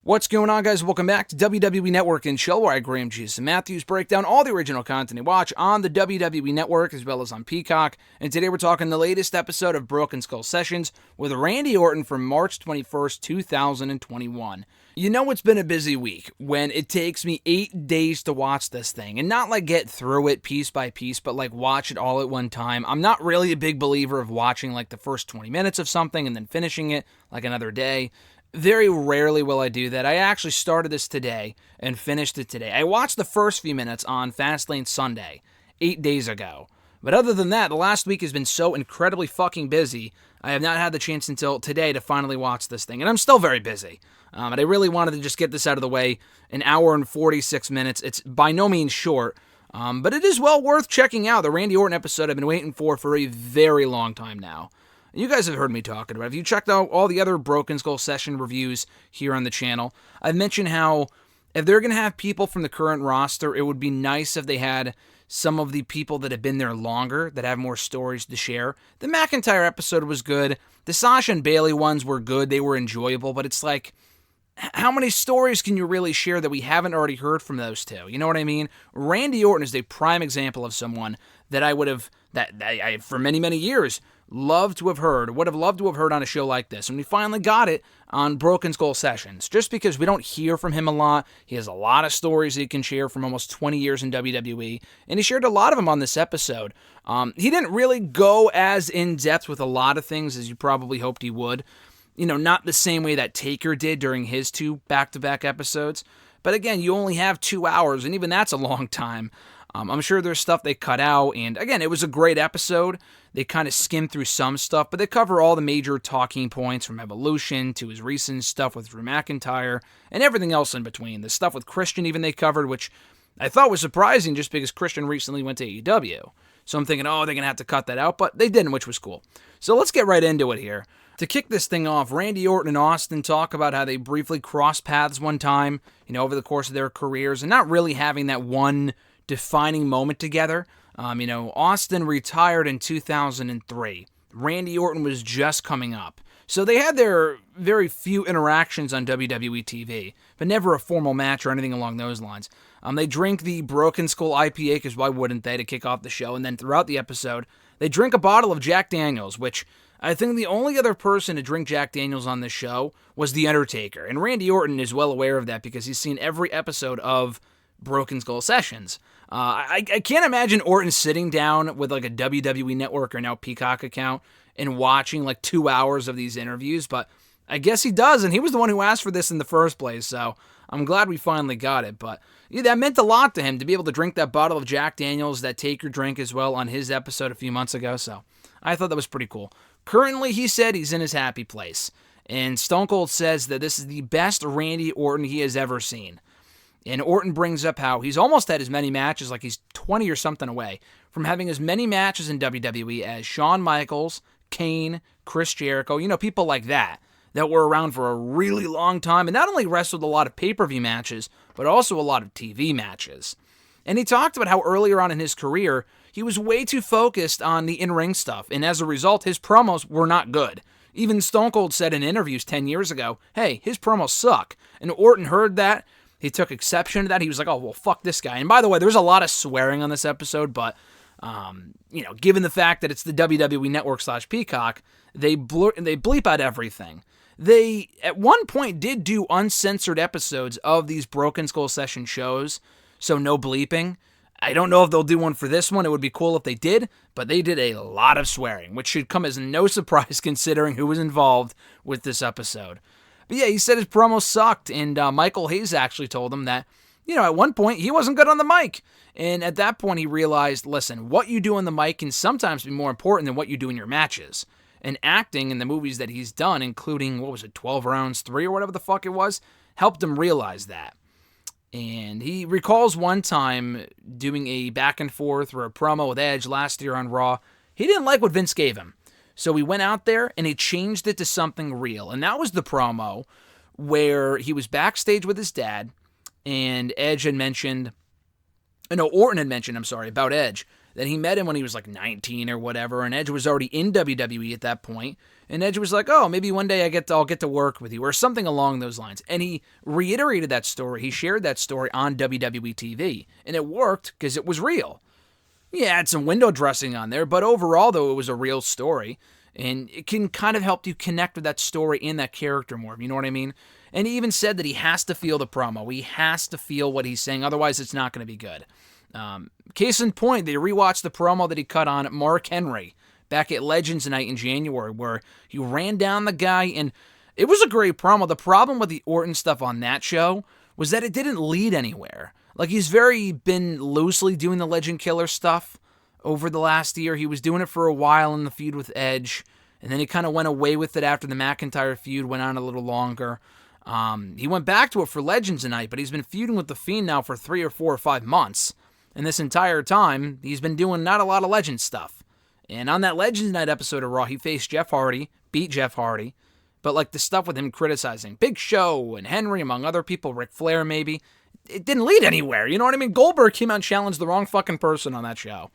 What's going on, guys? Welcome back to WWE Network and Show, where I, Graham Jesus Matthews, break down all the original content you watch on the WWE Network as well as on Peacock. And today we're talking the latest episode of Broken Skull Sessions with Randy Orton from March 21st, 2021. You know it's been a busy week when it takes me 8 days to watch this thing, and not like get through it piece by piece, but like watch it all at one time. I'm not really a big believer of watching like the first 20 minutes of something and then finishing it like another day. Very rarely will I do that. I actually started this today and finished it today. I watched the first few minutes on Fastlane Sunday, 8 days ago. But other than that, the last week has been so incredibly fucking busy, I have not had the chance until today to finally watch this thing. And I'm still very busy. And I really wanted to just get this out of the way. An hour and 46 minutes. It's by no means short. But it is well worth checking out. The Randy Orton episode I've been waiting for a very long time now. You guys have heard me talking about it. If you checked out all the other Broken Skull Session reviews here on the channel, I've mentioned how if they're going to have people from the current roster, it would be nice if they had some of the people that have been there longer, that have more stories to share. The McIntyre episode was good. The Sasha and Bayley ones were good. They were enjoyable, but it's like, how many stories can you really share that we haven't already heard from those two? You know what I mean? Randy Orton is a prime example of someone that I would have, that I for many, many years, would have loved to have heard on a show like this. And we finally got it on Broken Skull Sessions. Just because we don't hear from him a lot, he has a lot of stories he can share from almost 20 years in WWE, and he shared a lot of them on this episode. He didn't really go as in-depth with a lot of things as you probably hoped he would. You know, not the same way that Taker did during his 2 back-to-back episodes. But again, you only have 2 hours, and even that's a long time. I'm sure there's stuff they cut out, and again, it was a great episode. They kind of skimmed through some stuff, but they cover all the major talking points from Evolution to his recent stuff with Drew McIntyre and everything else in between. The stuff with Christian even they covered, which I thought was surprising just because Christian recently went to AEW. So I'm thinking, oh, they're going to have to cut that out, but they didn't, which was cool. So let's get right into it here. To kick this thing off, Randy Orton and Austin talk about how they briefly crossed paths one time, over the course of their careers, and not really having that one defining moment together. Austin retired in 2003. Randy Orton was just coming up. So they had their very few interactions on WWE TV, but never a formal match or anything along those lines. They drink the Broken Skull IPA, because why wouldn't they, to kick off the show, and then throughout the episode, they drink a bottle of Jack Daniels, which I think the only other person to drink Jack Daniels on this show was The Undertaker, and Randy Orton is well aware of that because he's seen every episode of Broken Skull Sessions. I can't imagine Orton sitting down with like a WWE Network or now Peacock account and watching like 2 hours of these interviews, but I guess he does, and he was the one who asked for this in the first place, so I'm glad we finally got it. But yeah, that meant a lot to him to be able to drink that bottle of Jack Daniels that Taker drank as well on his episode a few months ago, so I thought that was pretty cool. Currently, he said he's in his happy place, and Stone Cold says that this is the best Randy Orton he has ever seen. And Orton brings up how he's almost had as many matches, like he's 20 or something away, from having as many matches in WWE as Shawn Michaels, Kane, Chris Jericho, people like that were around for a really long time, and not only wrestled a lot of pay-per-view matches, but also a lot of TV matches. And he talked about how earlier on in his career, he was way too focused on the in-ring stuff, and as a result, his promos were not good. Even Stone Cold said in interviews 10 years ago, hey, his promos suck. And Orton heard that. He took exception to that. He was like, oh, well, fuck this guy. And by the way, there's a lot of swearing on this episode, but, given the fact that it's the WWE Network / Peacock, they bleep out everything. They, at one point, did do uncensored episodes of these Broken Skull Session shows, so no bleeping. I don't know if they'll do one for this one. It would be cool if they did, but they did a lot of swearing, which should come as no surprise considering who was involved with this episode. But yeah, he said his promo sucked, and Michael Hayes actually told him that, at one point, he wasn't good on the mic. And at that point, he realized, listen, what you do on the mic can sometimes be more important than what you do in your matches. And acting in the movies that he's done, including, 12 Rounds 3 or whatever the fuck it was, helped him realize that. And he recalls one time doing a back and forth or a promo with Edge last year on Raw. He didn't like what Vince gave him. So he went out there and he changed it to something real. And that was the promo where he was backstage with his dad, and Orton had mentioned, about Edge, that he met him when he was like 19 or whatever, and Edge was already in WWE at that point, and Edge was like, oh, maybe one day I'll get to work with you, or something along those lines. And he reiterated that story. He shared that story on WWE TV, and it worked because it was real. He had some window dressing on there, but overall, though, it was a real story, and it can kind of help you connect with that story and that character more, you know what I mean? And he even said that he has to feel the promo. He has to feel what he's saying, otherwise it's not going to be good. Case in point, they rewatched the promo that he cut on Mark Henry back at Legends Night in January, where he ran down the guy, and it was a great promo. The problem with the Orton stuff on that show was that it didn't lead anywhere. Like, he's been loosely doing the Legend Killer stuff over the last year. He was doing it for a while in the feud with Edge, and then he kind of went away with it after the McIntyre feud went on a little longer. He went back to it for Legends Night, but he's been feuding with The Fiend now for 3 or 4 or 5 months. And this entire time, he's been doing not a lot of Legends stuff. And on that Legends Night episode of Raw, he faced Jeff Hardy, beat Jeff Hardy. But like the stuff with him criticizing Big Show and Henry, among other people, Ric Flair maybe, it didn't lead anywhere. You know what I mean? Goldberg came out and challenged the wrong fucking person on that show.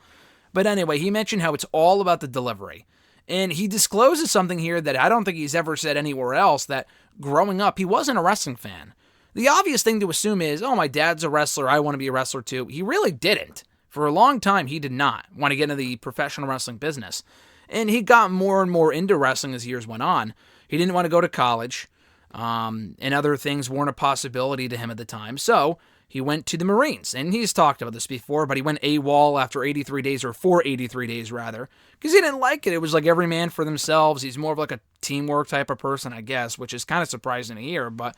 But anyway, he mentioned how it's all about the delivery. And he discloses something here that I don't think he's ever said anywhere else, that growing up, he wasn't a wrestling fan. The obvious thing to assume is, oh, my dad's a wrestler, I want to be a wrestler too. He really didn't. For a long time, he did not want to get into the professional wrestling business. And he got more and more into wrestling as years went on. He didn't want to go to college, and other things weren't a possibility to him at the time. So he went to the Marines, and he's talked about this before, but he went AWOL after 83 days, or for 83 days rather, because he didn't like it. It was like every man for themselves. He's more of like a teamwork type of person, I guess, which is kind of surprising to hear, but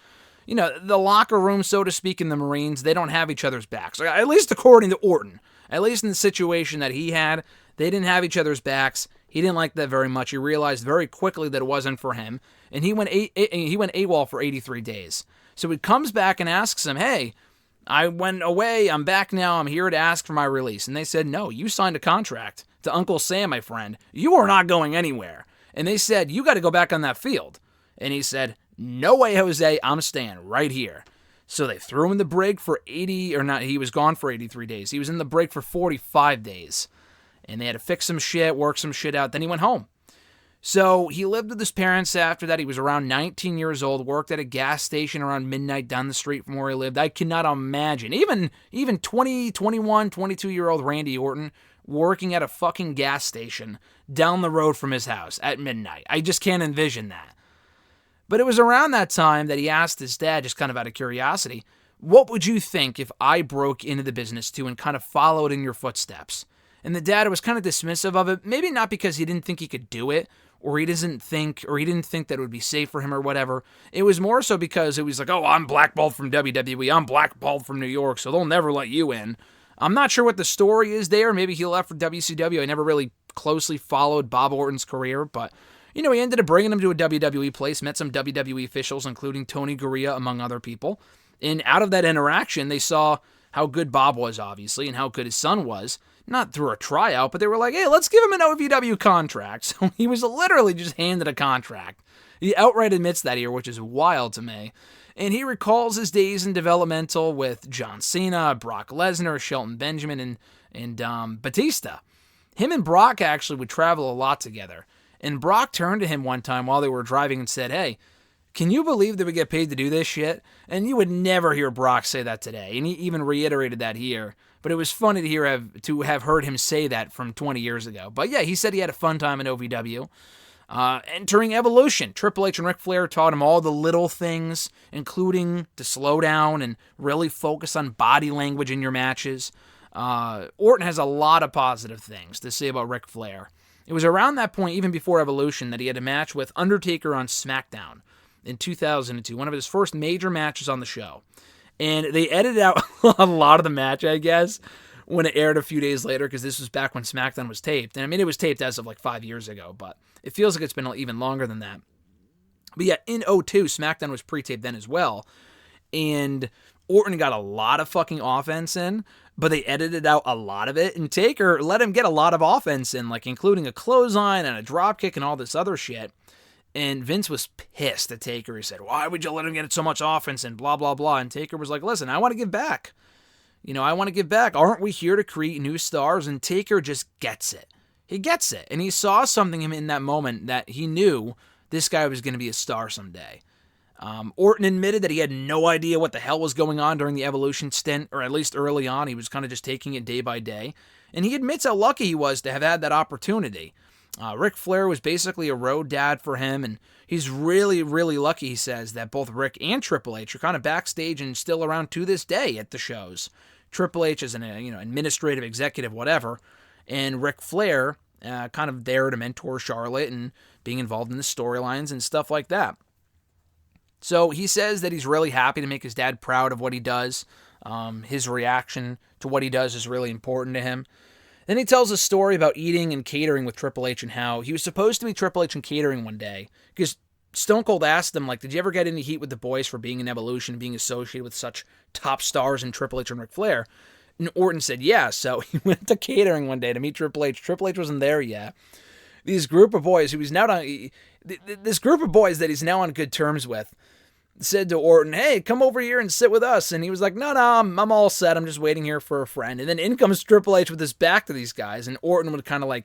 you know, the locker room, so to speak, in the Marines, they don't have each other's backs. At least according to Orton. At least in the situation that he had, they didn't have each other's backs. He didn't like that very much. He realized very quickly that it wasn't for him. And he went AWOL for 83 days. So he comes back and asks him, hey, I went away, I'm back now, I'm here to ask for my release. And they said, no, you signed a contract to Uncle Sam, my friend. You are not going anywhere. And they said, you got to go back on that field. And he said, no way, Jose, I'm staying right here. So they threw him in the brig for he was gone for 83 days. He was in the brig for 45 days. And they had to fix some shit, work some shit out. Then he went home. So he lived with his parents after that. He was around 19 years old, worked at a gas station around midnight down the street from where he lived. I cannot imagine. Even 20, 21, 22-year-old Randy Orton working at a fucking gas station down the road from his house at midnight. I just can't envision that. But it was around that time that he asked his dad, just kind of out of curiosity, what would you think if I broke into the business too and kind of followed in your footsteps? And the dad was kind of dismissive of it, maybe not because he didn't think he could do it, or he didn't think that it would be safe for him or whatever. It was more so because it was like, oh, I'm blackballed from WWE, I'm blackballed from New York, so they'll never let you in. I'm not sure what the story is there. Maybe he left for WCW. I never really closely followed Bob Orton's career, but you know, he ended up bringing him to a WWE place, met some WWE officials, including Tony Gurria, among other people. And out of that interaction, they saw how good Bob was, obviously, and how good his son was. Not through a tryout, but they were like, hey, let's give him an OVW contract. So he was literally just handed a contract. He outright admits that here, which is wild to me. And he recalls his days in developmental with John Cena, Brock Lesnar, Shelton Benjamin, and Batista. Him and Brock actually would travel a lot together. And Brock turned to him one time while they were driving and said, hey, can you believe that we get paid to do this shit? And you would never hear Brock say that today. And he even reiterated that here. But it was funny to have heard him say that from 20 years ago. But yeah, he said he had a fun time in OVW. Entering Evolution, Triple H and Ric Flair taught him all the little things, including to slow down and really focus on body language in your matches. Orton has a lot of positive things to say about Ric Flair. It was around that point, even before Evolution, that he had a match with Undertaker on SmackDown in 2002, one of his first major matches on the show. And they edited out a lot of the match, I guess, when it aired a few days later, because this was back when SmackDown was taped. And I mean, it was taped as of like 5 years ago, but it feels like it's been even longer than that. But yeah, in 2002, SmackDown was pre-taped then as well. And Orton got a lot of fucking offense in, but they edited out a lot of it, and Taker let him get a lot of offense in, like including a clothesline and a dropkick and all this other shit. And Vince was pissed at Taker. He said, why would you let him get so much offense and blah, blah, blah. And Taker was like, listen, I want to give back. I want to give back. Aren't we here to create new stars? And Taker just gets it. He gets it. And he saw something in that moment that he knew this guy was going to be a star someday. Orton admitted that he had no idea what the hell was going on during the Evolution stint, or at least early on. He was kind of just taking it day by day. And he admits how lucky he was to have had that opportunity. Ric Flair was basically a road dad for him, and he's really, really lucky, he says, that both Ric and Triple H are kind of backstage and still around to this day at the shows. Triple H is an administrative executive, whatever, and Ric Flair kind of there to mentor Charlotte and being involved in the storylines and stuff like that. So he says that he's really happy to make his dad proud of what he does. His reaction to what he does is really important to him. Then he tells a story about eating and catering with Triple H and how he was supposed to meet Triple H in catering one day because Stone Cold asked him, did you ever get any heat with the boys for being in Evolution, being associated with such top stars in Triple H and Ric Flair? And Orton said, yeah, so he went to catering one day to meet Triple H. Triple H wasn't there yet. This group of boys that he's now on good terms with said to Orton, hey, come over here and sit with us. And he was like, no, I'm all set. I'm just waiting here for a friend. And then in comes Triple H with his back to these guys. And Orton would kind of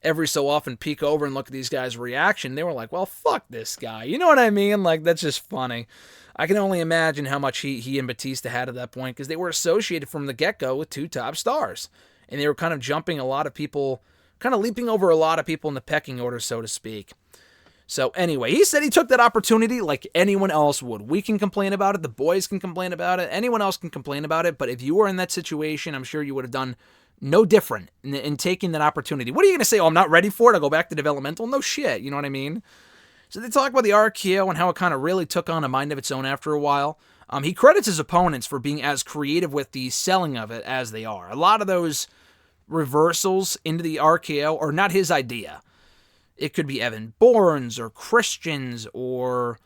every so often peek over and look at these guys' reaction. They were like, well, fuck this guy. You know what I mean? That's just funny. I can only imagine how much he and Batista had at that point because they were associated from the get-go with two top stars. And they were kind of jumping a lot of people, kind of leaping over a lot of people in the pecking order, so to speak. So anyway, he said he took that opportunity like anyone else would. We can complain about it. The boys can complain about it. Anyone else can complain about it. But if you were in that situation, I'm sure you would have done no different in taking that opportunity. What are you going to say? Oh, I'm not ready for it. I'll go back to developmental. No shit. You know what I mean? So they talk about the RKO and how it kind of really took on a mind of its own after a while. He credits his opponents for being as creative with the selling of it as they are. A lot of those reversals into the RKO are not his idea. It could be Evan Bourne's or Christian's or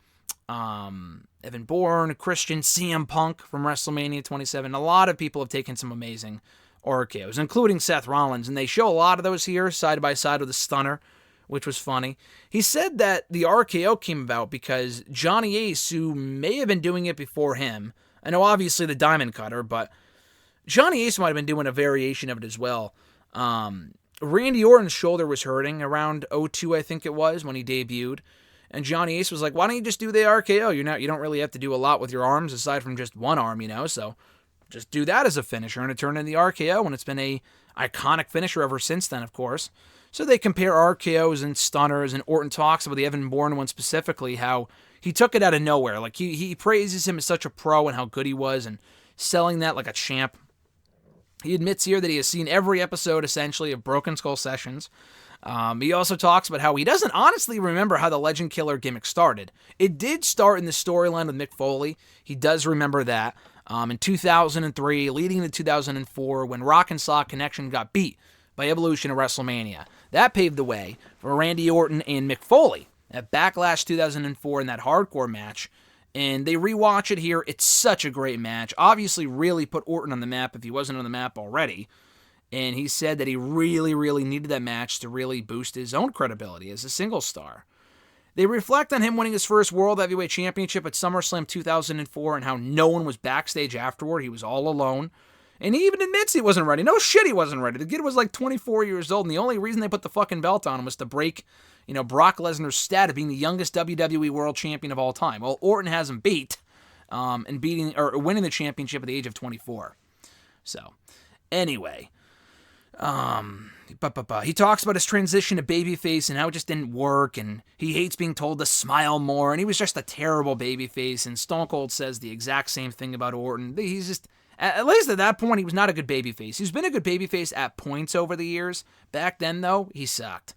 Evan Bourne, Christian, CM Punk from WrestleMania 27. A lot of people have taken some amazing RKOs, including Seth Rollins, and they show a lot of those here side by side with the Stunner, which was funny. He said that the RKO came about because Johnny Ace, who may have been doing it before him, I know obviously the Diamond Cutter, but Johnny Ace might have been doing a variation of it as well. Randy Orton's shoulder was hurting around 2002, I think it was, when he debuted. And Johnny Ace was like, why don't you just do the RKO? You don't really have to do a lot with your arms aside from just one arm, so just do that as a finisher. And it turned into the RKO, and it's been a iconic finisher ever since then, of course. So they compare RKOs and stunners, and Orton talks about the Evan Bourne one specifically, how he took it out of nowhere. He praises him as such a pro and how good he was and selling that like a champ. He admits here that he has seen every episode, essentially, of Broken Skull Sessions. He also talks about how he doesn't honestly remember how the Legend Killer gimmick started. It did start in the storyline with Mick Foley. He does remember that. In 2003, leading into 2004, when Rock and Sock Connection got beat by Evolution at WrestleMania. That paved the way for Randy Orton and Mick Foley at Backlash 2004 in that hardcore match. And they rewatch it here. It's such a great match. Obviously really put Orton on the map if he wasn't on the map already. And he said that he really, really needed that match to really boost his own credibility as a single star. They reflect on him winning his first World Heavyweight Championship at SummerSlam 2004 and how no one was backstage afterward. He was all alone. And he even admits he wasn't ready. No shit, he wasn't ready. The kid was 24 years old, and the only reason they put the fucking belt on him was to break Brock Lesnar's stat of being the youngest WWE World Champion of all time. Well, Orton has him beat, and winning the championship at the age of 24. So, anyway, he talks about his transition to babyface and how it just didn't work, and he hates being told to smile more, and he was just a terrible babyface. And Stone Cold says the exact same thing about Orton. He's just, at least at that point, he was not a good babyface. He's been a good babyface at points over the years. Back then, though, he sucked.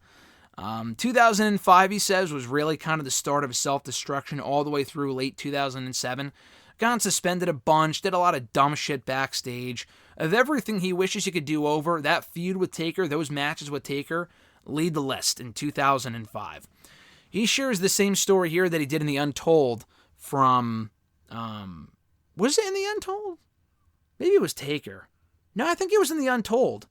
2005, he says, was really kind of the start of his self-destruction all the way through late 2007. Got suspended a bunch, did a lot of dumb shit backstage. Of everything he wishes he could do over, that feud with Taker, those matches with Taker, lead the list in 2005. He shares the same story here that he did in The Untold from, was it in The Untold? Maybe it was Taker. No, I think it was in The Untold.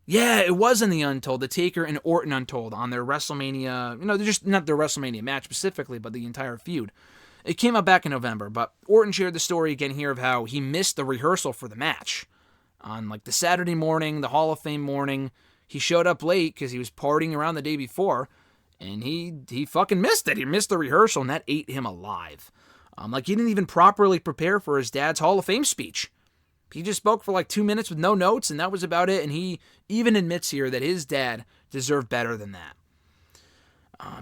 Yeah, it was in The Untold, the Taker and Orton Untold on their WrestleMania, just not their WrestleMania match specifically, but the entire feud. It came out back in November, but Orton shared the story again here of how he missed the rehearsal for the match. On like the Saturday morning, the Hall of Fame morning, he showed up late because he was partying around the day before, and he fucking missed it. He missed the rehearsal, and that ate him alive. Like he didn't even properly prepare for his dad's Hall of Fame speech. He just spoke for like 2 minutes with no notes, and that was about it, and he even admits here that his dad deserved better than that.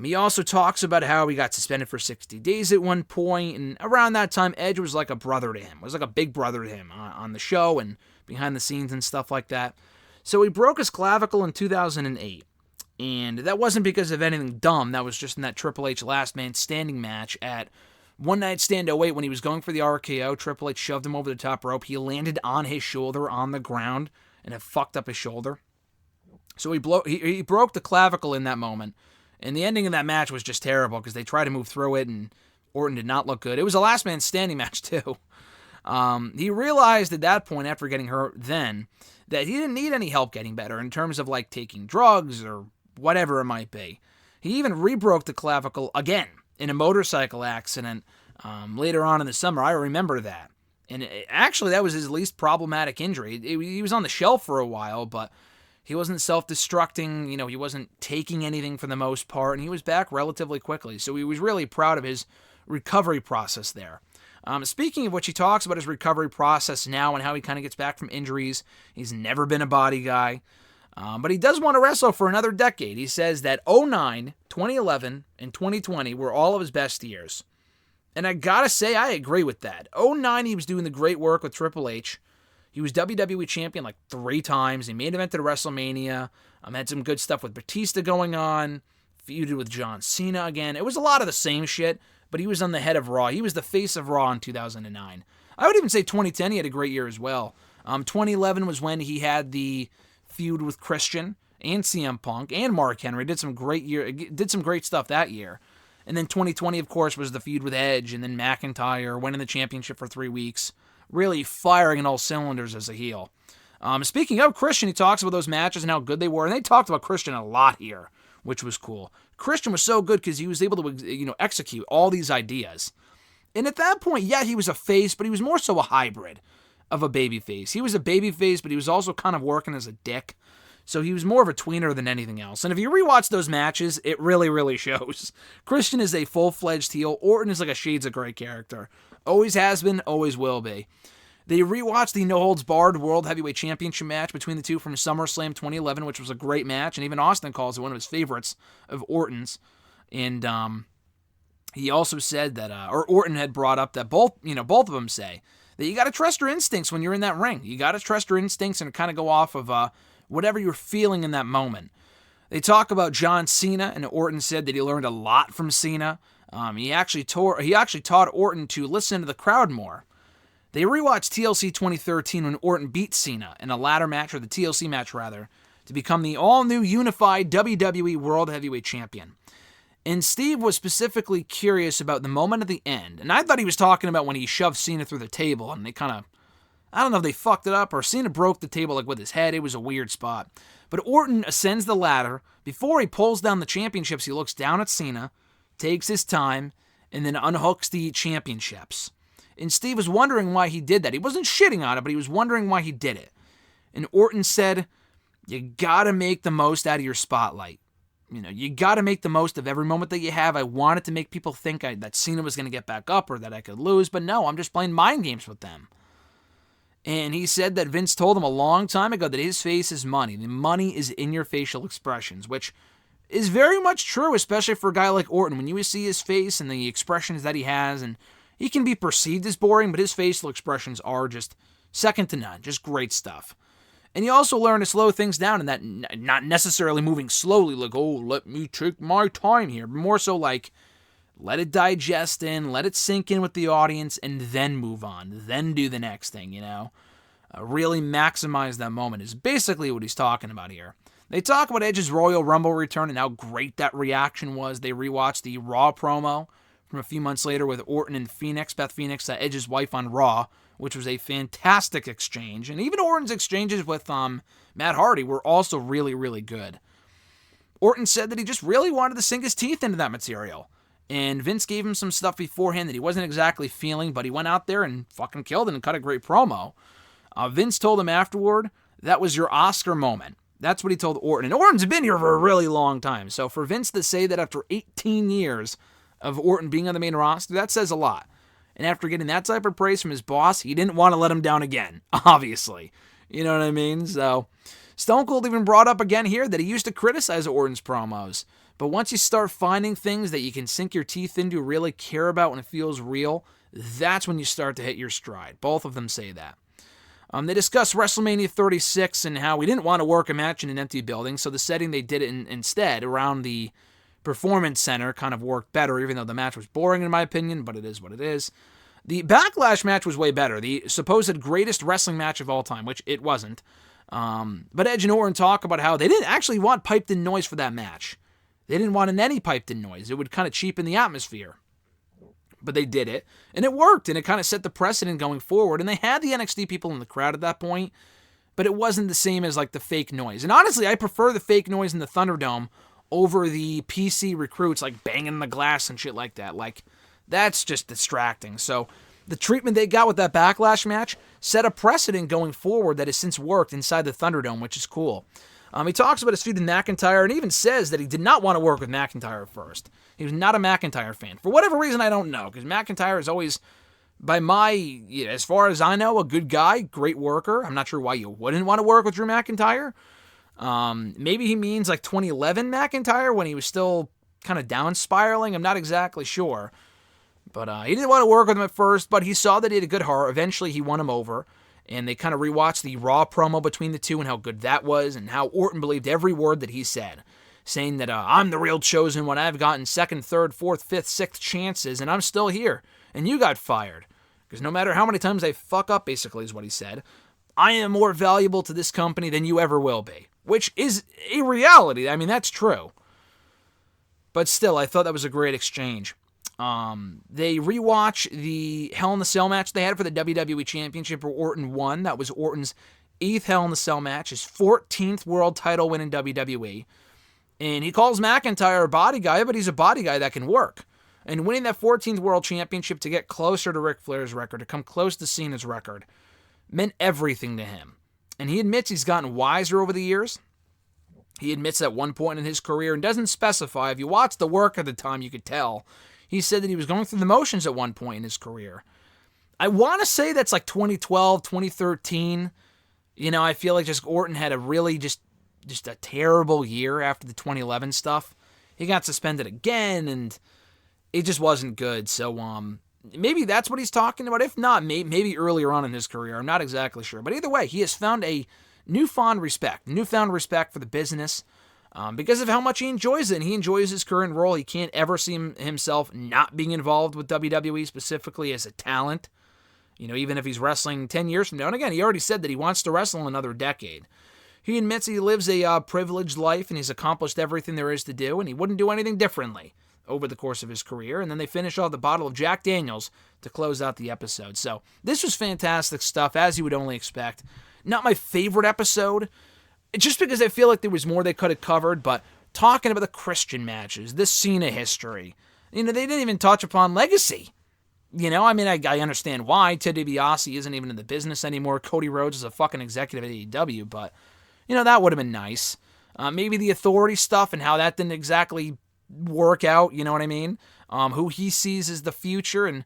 He also talks about how he got suspended for 60 days at one point, and around that time, Edge was like a brother to him. Was like a big brother to him on the show and behind the scenes and stuff like that. So he broke his clavicle in 2008, and that wasn't because of anything dumb. That was just in that Triple H Last Man Standing match at One Night Stand 08 when he was going for the RKO. Triple H shoved him over the top rope. He landed on his shoulder on the ground, and it fucked up his shoulder. So he broke the clavicle in that moment. And the ending of that match was just terrible because they tried to move through it and Orton did not look good. It was a last man standing match too. He realized at that point after getting hurt then that he didn't need any help getting better in terms of like taking drugs or whatever it might be. He even rebroke the clavicle again in a motorcycle accident later on in the summer. I remember that. And actually that was his least problematic injury. He was on the shelf for a while, but he wasn't self-destructing, he wasn't taking anything for the most part, and he was back relatively quickly. So he was really proud of his recovery process there. Speaking of which, he talks about his recovery process now and how he kind of gets back from injuries. He's never been a body guy, but he does want to wrestle for another decade. He says that 2009, 2011, and 2020 were all of his best years. And I gotta say, I agree with that. 2009, he was doing the great work with Triple H. He was WWE champion like 3 times. He main evented at WrestleMania. Had some good stuff with Batista going on. Feuded with John Cena again. It was a lot of the same shit, but he was on the head of Raw. He was the face of Raw in 2009. I would even say 2010 he had a great year as well. 2011 was when he had the feud with Christian and CM Punk and Mark Henry. Did some great stuff that year. And then 2020, of course, was the feud with Edge and then McIntyre, winning the championship for 3 weeks. Really firing in all cylinders as a heel. Speaking of Christian, he talks about those matches and how good they were, and they talked about Christian a lot here, which was cool. Christian was so good because he was able to, execute all these ideas. And at that point, yeah, he was a face, but he was more so a hybrid of a babyface. He was a babyface, but he was also kind of working as a dick. So he was more of a tweener than anything else. And if you rewatch those matches, it really, really shows. Christian is a full-fledged heel. Orton is like a Shades of Grey character. Always has been, always will be. They rewatched the No Holds Barred World Heavyweight Championship match between the two from SummerSlam 2011, which was a great match, and even Austin calls it one of his favorites of Orton's. And he also said that, or Orton had brought up that both of them say that you got to trust your instincts when you're in that ring. You got to trust your instincts and kind of go off of whatever you're feeling in that moment. They talk about John Cena, and Orton said that he learned a lot from Cena. He actually taught Orton to listen to the crowd more. They rewatched TLC 2013 when Orton beat Cena in a ladder match, or the TLC match rather, to become the all-new unified WWE World Heavyweight Champion. And Steve was specifically curious about the moment at the end, and I thought he was talking about when he shoved Cena through the table, and they kind of, I don't know if they fucked it up, or Cena broke the table like with his head. It was a weird spot. But Orton ascends the ladder. Before he pulls down the championships, he looks down at Cena, takes his time, and then unhooks the championships. And Steve was wondering why he did that. He wasn't shitting on it, but he was wondering why he did it. And Orton said, you gotta make the most out of your spotlight. You gotta make the most of every moment that you have. I wanted to make people think that Cena was going to get back up or that I could lose, but no, I'm just playing mind games with them. And he said that Vince told him a long time ago that his face is money. The money is in your facial expressions, which is very much true, especially for a guy like Orton. When you see his face and the expressions that he has, and he can be perceived as boring, but his facial expressions are just second to none. Just great stuff. And you also learn to slow things down, and that not necessarily moving slowly, like, oh, let me take my time here. But more so like, let it digest in, let it sink in with the audience, and then move on. Then do the next thing, Really maximize that moment is basically what he's talking about here. They talk about Edge's Royal Rumble return and how great that reaction was. They rewatched the Raw promo from a few months later with Orton and Beth Phoenix, Edge's wife, on Raw, which was a fantastic exchange. And even Orton's exchanges with Matt Hardy were also really, really good. Orton said that he just really wanted to sink his teeth into that material. And Vince gave him some stuff beforehand that he wasn't exactly feeling, but he went out there and fucking killed it and cut a great promo. Vince told him afterward, that was your Oscar moment. That's what he told Orton. And Orton's been here for a really long time. So for Vince to say that after 18 years of Orton being on the main roster, that says a lot. And after getting that type of praise from his boss, he didn't want to let him down again, obviously. You know what I mean? So Stone Cold even brought up again here that he used to criticize Orton's promos. But once you start finding things that you can sink your teeth into, really care about when it feels real, that's when you start to hit your stride. Both of them say that. They discussed WrestleMania 36 and how we didn't want to work a match in an empty building, so the setting they did it instead around the Performance Center kind of worked better, even though the match was boring in my opinion, but it is what it is. The Backlash match was way better, the supposed greatest wrestling match of all time, which it wasn't. But Edge and Orton talk about how they didn't actually want piped-in noise for that match. They didn't want any piped-in noise. It would kind of cheapen the atmosphere. But they did it, and it worked, and it kind of set the precedent going forward. And they had the NXT people in the crowd at that point, but it wasn't the same as like the fake noise. And honestly, I prefer the fake noise in the Thunderdome over the PC recruits like banging the glass and shit like that. Like, that's just distracting. So the treatment they got with that Backlash match set a precedent going forward that has since worked inside the Thunderdome, which is cool. He talks about his feud with McIntyre and even says that he did not want to work with McIntyre at first. He was not a McIntyre fan. For whatever reason, I don't know, because McIntyre is always, as far as I know, a good guy, great worker. I'm not sure why you wouldn't want to work with Drew McIntyre. Maybe he means like 2011 McIntyre when he was still kind of down spiraling. I'm not exactly sure. But he didn't want to work with him at first, but he saw that he had a good heart. Eventually, he won him over. And they kind of rewatched the Raw promo between the two and how good that was and how Orton believed every word that he said, saying that I'm the real chosen one. I've gotten second, third, fourth, fifth, sixth chances, and I'm still here. And you got fired. Because no matter how many times I fuck up, basically, is what he said, I am more valuable to this company than you ever will be. Which is a reality. I mean, that's true. But still, I thought that was a great exchange. They rewatch the Hell in the Cell match they had for the WWE Championship where Orton won. That was Orton's 8th Hell in the Cell match, his 14th world title win in WWE. And he calls McIntyre a body guy, but he's a body guy that can work. And winning that 14th world championship to get closer to Ric Flair's record, to come close to Cena's record, meant everything to him. And he admits he's gotten wiser over the years. He admits at one point in his career, and doesn't specify, if you watch the work at the time, you could tell, he said that he was going through the motions at one point in his career. I want to say that's like 2012, 2013. I feel like just Orton had a really just a terrible year after the 2011 stuff. He got suspended again, and it just wasn't good. So maybe that's what he's talking about. If not, maybe earlier on in his career. I'm not exactly sure. But either way, he has found a newfound respect for the business. Because of how much he enjoys it, and he enjoys his current role. He can't ever see himself not being involved with WWE specifically as a talent. Even if he's wrestling 10 years from now. And again, he already said that he wants to wrestle another decade. He admits he lives a privileged life, and he's accomplished everything there is to do, and he wouldn't do anything differently over the course of his career. And then they finish off the bottle of Jack Daniels to close out the episode. So this was fantastic stuff, as you would only expect. Not my favorite episode, just because I feel like there was more they could have covered, but talking about the Christian matches, this Cena history, they didn't even touch upon legacy. I understand why. Ted DiBiase isn't even in the business anymore. Cody Rhodes is a fucking executive at AEW, but, that would have been nice. Maybe the Authority stuff and how that didn't exactly work out, you know what I mean? Who he sees as the future, and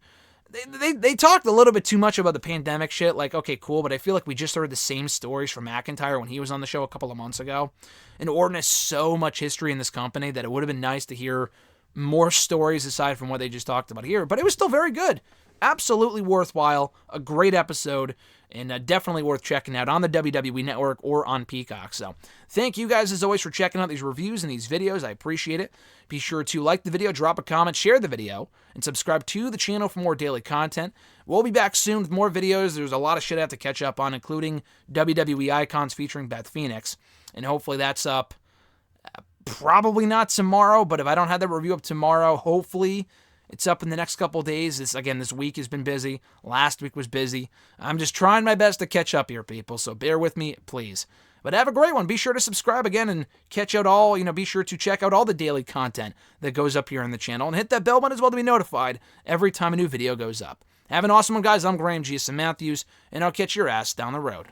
They talked a little bit too much about the pandemic shit. Like, okay, cool, but I feel like we just heard the same stories from McIntyre when he was on the show a couple of months ago. And Orton has so much history in this company that it would have been nice to hear more stories aside from what they just talked about here. But it was still very good. Absolutely worthwhile. A great episode. And definitely worth checking out on the WWE Network or on Peacock. So thank you guys as always for checking out these reviews and these videos. I appreciate it. Be sure to like the video, drop a comment, share the video, and subscribe to the channel for more daily content. We'll be back soon with more videos. There's a lot of shit I have to catch up on, including WWE Icons featuring Beth Phoenix. And hopefully that's up probably not tomorrow, but if I don't have that review up tomorrow, hopefully it's up in the next couple of days. This week has been busy. Last week was busy. I'm just trying my best to catch up here, people, so bear with me, please. But have a great one. Be sure to subscribe again and catch out all, be sure to check out all the daily content that goes up here on the channel and hit that bell button as well to be notified every time a new video goes up. Have an awesome one, guys. I'm Graham G. Matthews, and I'll catch your ass down the road.